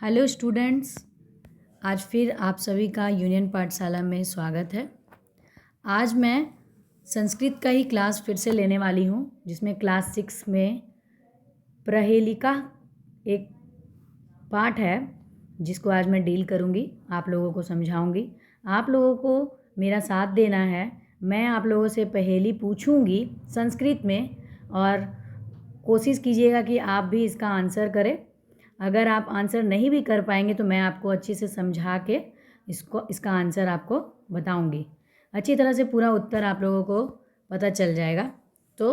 Hello students, आज फिर आप सभी का यूनियन पाठशाला में स्वागत है। आज मैं संस्कृत का ही क्लास फिर से लेने वाली हूँ, जिसमें क्लास 6 में प्रहेलिका एक पार्ट है, जिसको आज मैं डील करूँगी, आप लोगों को समझाऊँगी। आप लोगों को मेरा साथ देना है। मैं आप लोगों से पहेली पूछूँगी संस्कृत में और कोशिश कीजिएगा कि आप भी इसका आंसर करें। अगर आप आंसर नहीं भी कर पाएंगे तो मैं आपको अच्छे से समझा के इसका आंसर आपको बताऊंगी। अच्छी तरह से पूरा उत्तर आप लोगों को पता चल जाएगा। तो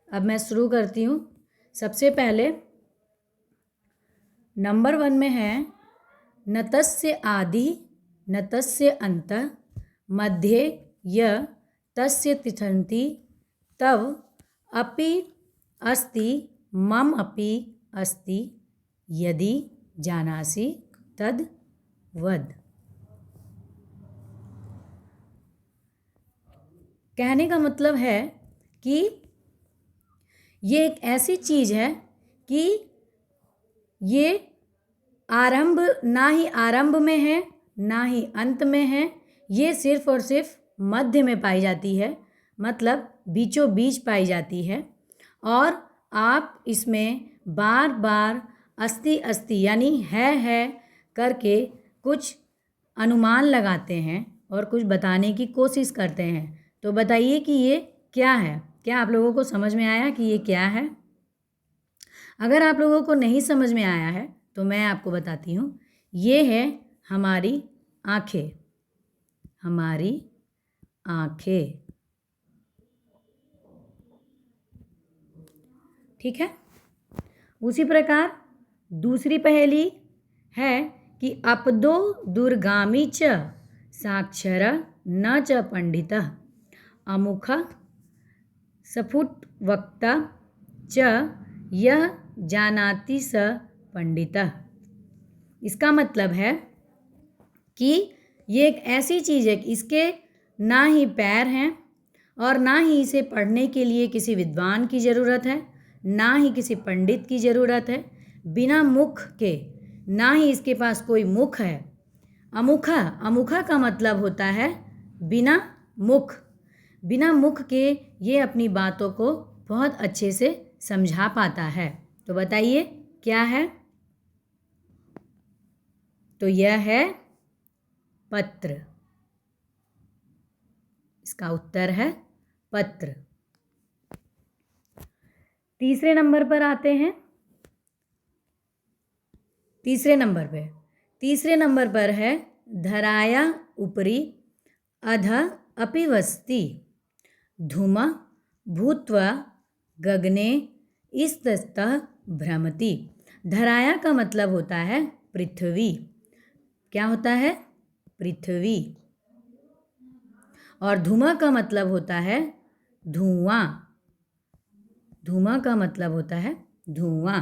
अब मैं शुरू करती हूँ। सबसे पहले नंबर 1 में है न तस्य आदि न तस्य अंतः मध्ये य तस्य तिष्ठन्ति तव अपि अस्ति मम अपि अस्ति यदि जानासि तद वद। कहने का मतलब है कि ये एक ऐसी चीज़ है कि ये आरंभ ना ही आरंभ में है ना ही अंत में है, ये सिर्फ और सिर्फ मध्य में पाई जाती है, मतलब बीचों बीच पाई जाती है। और आप इसमें बार बार अस्ति अस्ति यानी है करके कुछ अनुमान लगाते हैं और कुछ बताने की कोशिश करते हैं। तो बताइए कि ये क्या है? क्या आप लोगों को समझ में आया कि ये क्या है? अगर आप लोगों को नहीं समझ में आया है तो मैं आपको बताती हूँ। ये है हमारी आँखें, हमारी आँखें। ठीक है। उसी प्रकार दूसरी पहेली है कि अपदो दुर्गामी च साक्षर न च पंडितः अमुख सफुट वक्ता च यह जानाति स पंडितः। इसका मतलब है कि ये एक ऐसी चीज़ है कि इसके ना ही पैर हैं और ना ही इसे पढ़ने के लिए किसी विद्वान की ज़रूरत है, ना ही किसी पंडित की ज़रूरत है। बिना मुख के, ना ही इसके पास कोई मुख है। अमुखा, अमुखा का मतलब होता है बिना मुख। बिना मुख के ये अपनी बातों को बहुत अच्छे से समझा पाता है। तो बताइए क्या है? तो यह है पत्र। इसका उत्तर है पत्र। तीसरे नंबर पर आते हैं। तीसरे नंबर पर है धराया उपरि अध अपि वस्ति धूम भूत्वा गगने इस्ततः भ्रमति। धराया का मतलब होता है पृथ्वी। क्या होता है? पृथ्वी। और धुआं का मतलब होता है धुआं। धुआं का मतलब होता है धुआं।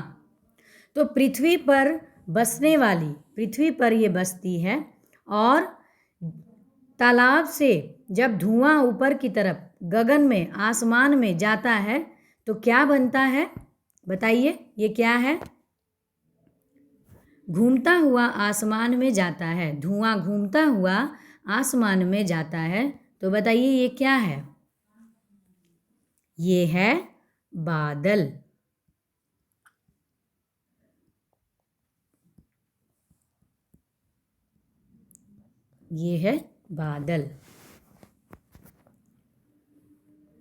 तो पृथ्वी पर बसने वाली, पृथ्वी पर ये बसती है और तालाब से जब धुआं ऊपर की तरफ गगन में, आसमान में जाता है तो क्या बनता है? बताइए ये क्या है? घूमता हुआ आसमान में जाता है। धुआं घूमता हुआ आसमान में जाता है। तो बताइए ये क्या है? ये है बादल। ये है बादल।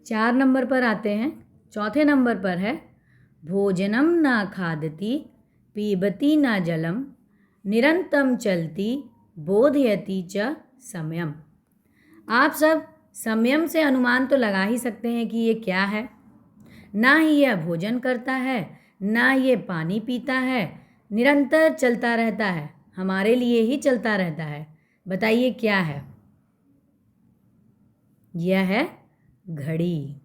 4 नंबर पर आते हैं। चौथे नंबर पर है भोजनम न खादति पीबती न जलम निरंतम चलती बोधयति च समयम। आप सब समयम से अनुमान तो लगा ही सकते हैं कि ये क्या है। ना ही यह भोजन करता है, ना ये पानी पीता है, निरंतर चलता रहता है, हमारे लिए ही चलता रहता है। बताइए क्या है? यह है घड़ी।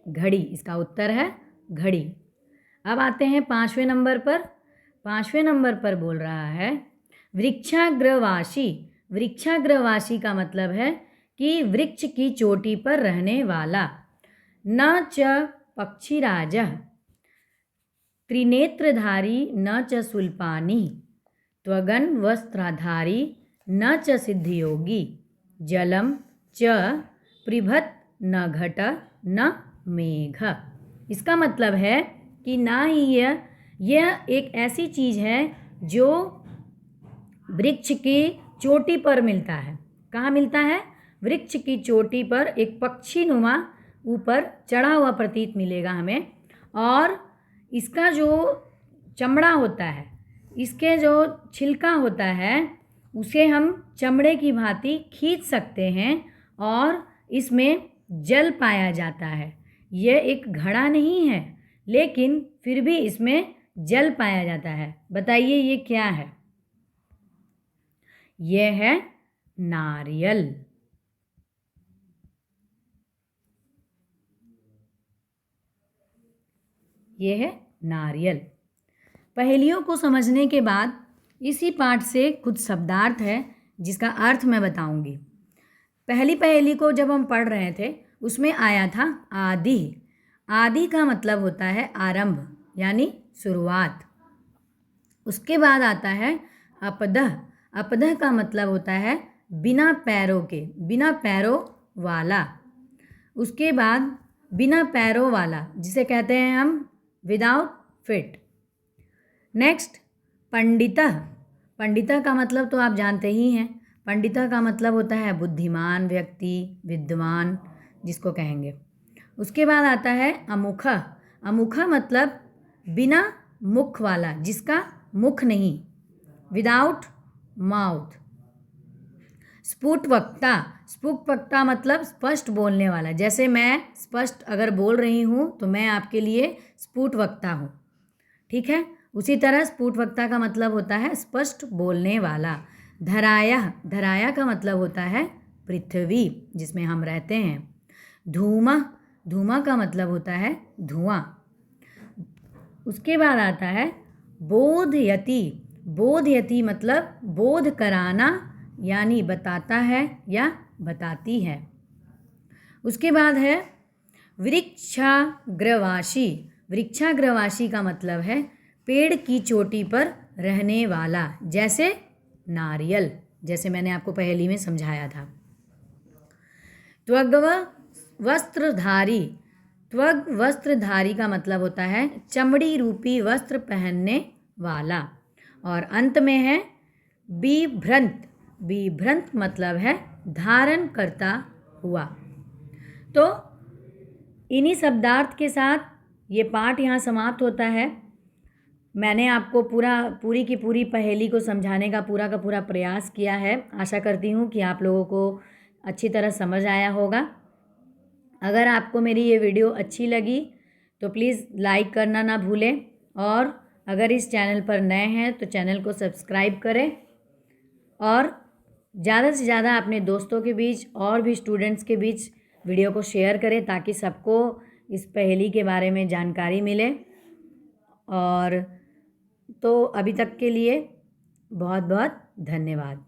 घड़ी, इसका उत्तर है घड़ी। अब आते हैं 5वें नंबर पर। 5वें नंबर पर बोल रहा है वृक्षाग्रवासी। वृक्षाग्रवासी का मतलब है कि वृक्ष की चोटी पर रहने वाला। न च पक्षीराज, त्रिनेत्रधारी न च शूलपाणि, त्वगन वस्त्राधारी न च सिद्धियोगी, जलम च पृभत न घट न मेघ। इसका मतलब है कि ना ही यह एक ऐसी चीज़ है जो वृक्ष की चोटी पर मिलता है। कहाँ मिलता है? वृक्ष की चोटी पर एक पक्षी नुमा ऊपर चढ़ा हुआ प्रतीत मिलेगा हमें, और इसका जो चमड़ा होता है, इसके जो छिलका होता है, उसे हम चमड़े की भांति खींच सकते हैं और इसमें जल पाया जाता है। यह एक घड़ा नहीं है, लेकिन फिर भी इसमें जल पाया जाता है। बताइए ये क्या है? यह है नारियल। यह है नारियल। पहेलियों को समझने के बाद इसी पाठ से कुछ शब्दार्थ है जिसका अर्थ मैं बताऊंगी। पहली पहेली को जब हम पढ़ रहे थे उसमें आया था आदि। आदि का मतलब होता है आरंभ यानी शुरुआत। उसके बाद आता है अपदह। अपदह का मतलब होता है बिना पैरों के, बिना पैरों वाला। उसके बाद बिना पैरों वाला जिसे कहते हैं हम विदाउट फिट। नेक्स्ट पंडितः। पंडितः का मतलब तो आप जानते ही हैं। पंडितः का मतलब होता है बुद्धिमान व्यक्ति, विद्वान जिसको कहेंगे। उसके बाद आता है अमुखः। अमुखः मतलब बिना मुख वाला, जिसका मुख नहीं, विदाउट माउथ। स्फुटवक्ता। स्फुटवक्ता मतलब स्पष्ट बोलने वाला। जैसे मैं स्पष्ट अगर बोल रही हूँ तो मैं आपके लिए स्फुटवक्ता हूँ, ठीक है। उसी तरह स्फुटवक्ता का मतलब होता है स्पष्ट बोलने वाला। धराया। धराया का मतलब होता है पृथ्वी जिसमें हम रहते हैं। धूमा। धूमा का मतलब होता है धुआं। उसके बाद आता है बोधयति। बोधयति मतलब बोध कराना यानी बताता है या बताती है। उसके बाद है वृक्षाग्रवासी। वृक्षाग्रवासी का मतलब है पेड़ की चोटी पर रहने वाला, जैसे नारियल, जैसे मैंने आपको पहेली में समझाया था। त्वग्व वस्त्रधारी। त्वग वस्त्रधारी का मतलब होता है चमड़ी रूपी वस्त्र पहनने वाला। और अंत में है बिभ्रंत। बिभ्रंत मतलब है धारण करता हुआ। तो इन्हीं शब्दार्थ के साथ ये पाठ यहाँ समाप्त होता है। मैंने आपको पूरी की पूरी पहेली को समझाने का पूरा प्रयास किया है। आशा करती हूँ कि आप लोगों को अच्छी तरह समझ आया होगा। अगर आपको मेरी ये वीडियो अच्छी लगी तो प्लीज़ लाइक करना ना भूलें, और अगर इस चैनल पर नए हैं तो चैनल को सब्सक्राइब करें, और ज़्यादा से ज़्यादा अपने दोस्तों के बीच और भी स्टूडेंट्स के बीच वीडियो को शेयर करें ताकि सबको इस पहेली के बारे में जानकारी मिले। और तो अभी तक के लिए बहुत बहुत धन्यवाद।